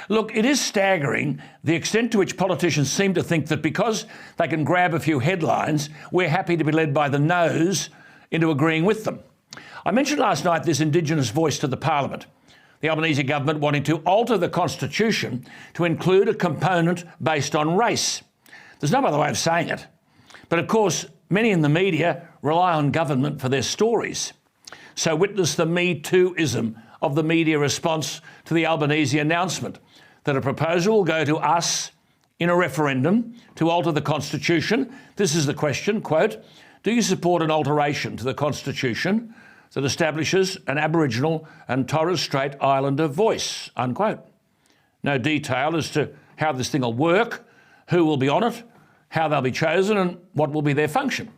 Look, it is staggering the extent to which politicians seem to think that because they can grab a few headlines, we're happy to be led by the nose into agreeing with them. I mentioned last night this Indigenous Voice to the Parliament, the Albanese government wanting to alter the Constitution to include a component based on race. There's no other way of saying it. But of course, many in the media rely on government for their stories. So witness the Me Too-ism of the media response to the Albanese announcement that a proposal will go to us in a referendum to alter the Constitution. This is the question, quote, do you support an alteration to the Constitution that establishes an Aboriginal and Torres Strait Islander voice, unquote. No detail as to how this thing will work, who will be on it, how they'll be chosen and what will be their function.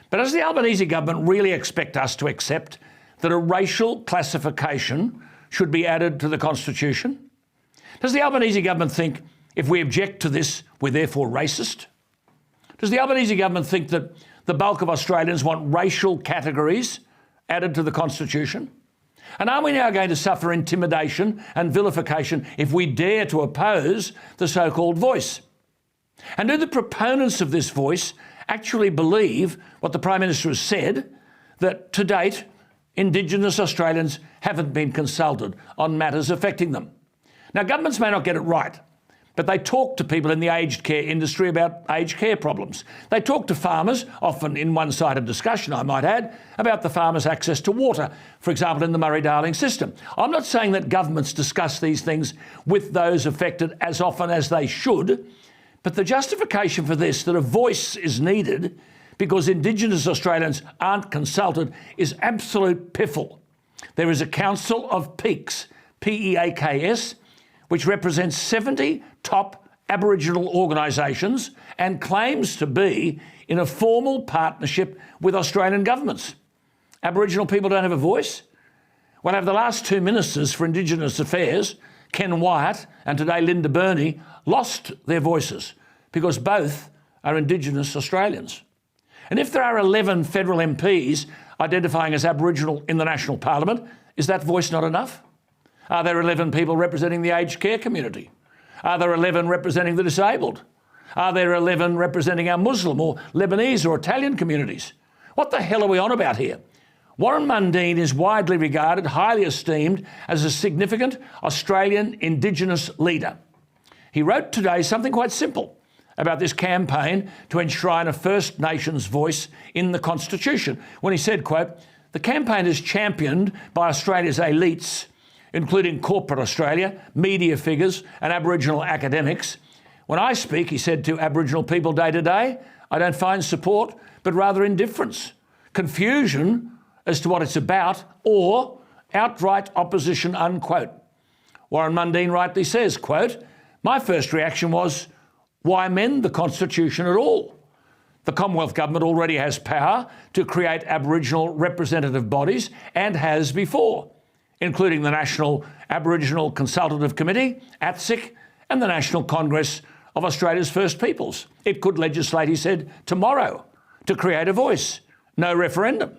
But does the Albanese government really expect us to accept that a racial classification should be added to the Constitution? Does the Albanese government think if we object to this, we're therefore racist? Does the Albanese government think that the bulk of Australians want racial categories added to the Constitution? And are we now going to suffer intimidation and vilification if we dare to oppose the so-called voice? And do the proponents of this voice actually believe what the Prime Minister has said, that to date, Indigenous Australians haven't been consulted on matters affecting them? Now, governments may not get it right, but they talk to people in the aged care industry about aged care problems. They talk to farmers, often in one-sided discussion, I might add, about the farmers' access to water, for example, in the Murray-Darling system. I'm not saying that governments discuss these things with those affected as often as they should, but the justification for this, that a voice is needed because Indigenous Australians aren't consulted, is absolute piffle. There is a Council of Peaks, P-E-A-K-S, which represents 70 top Aboriginal organisations and claims to be in a formal partnership with Australian governments. Aboriginal people don't have a voice? Well, over the last two ministers for Indigenous Affairs, Ken Wyatt and today Linda Burney, lost their voices because both are Indigenous Australians. And if there are 11 federal MPs identifying as Aboriginal in the National Parliament, is that voice not enough? Are there 11 people representing the aged care community? Are there 11 representing the disabled? Are there 11 representing our Muslim or Lebanese or Italian communities? What the hell are we on about here? Warren Mundine is widely regarded, highly esteemed, as a significant Australian Indigenous leader. He wrote today something quite simple about this campaign to enshrine a First Nations voice in the Constitution, when he said, quote, the campaign is championed by Australia's elites, including corporate Australia, media figures and Aboriginal academics. When I speak, he said, to Aboriginal people day to day, I don't find support, but rather indifference, confusion as to what it's about, or outright opposition, unquote. Warren Mundine rightly says, quote, my first reaction was, why amend the Constitution at all? The Commonwealth Government already has power to create Aboriginal representative bodies and has before, including the National Aboriginal Consultative Committee, ATSIC, and the National Congress of Australia's First Peoples. It could legislate, he said, tomorrow to create a voice. No referendum.